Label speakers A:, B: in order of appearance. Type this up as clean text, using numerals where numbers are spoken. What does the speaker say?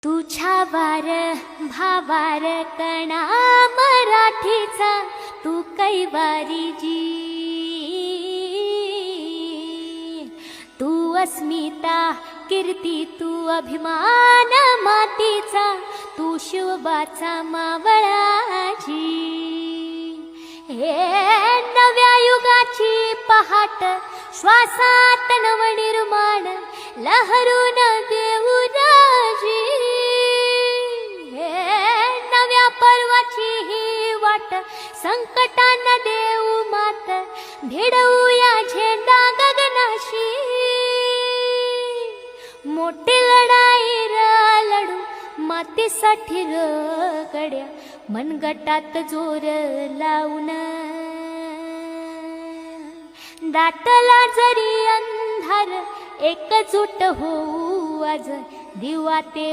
A: तुझ्या वार भावार कणा मराठीचा तू कैवारी जी, तू अस्मिता कीर्ती तू अभिमान मातीचा, तू शिवबाचा मावळाजी। हे नव्या युगाची पहाट श्वासात नवनिर्माण लहरून देऊ राजी। हे नव्या पर्वाची ही वाट संकटांना देऊ मात, भिडवूया झेंडा गगनाशी। मोठी लढाई लढू मातीसाठी गड्या, मनगटात जोर लावून दाटला जरी अंधार, एकजूट होऊ आज दिवा ते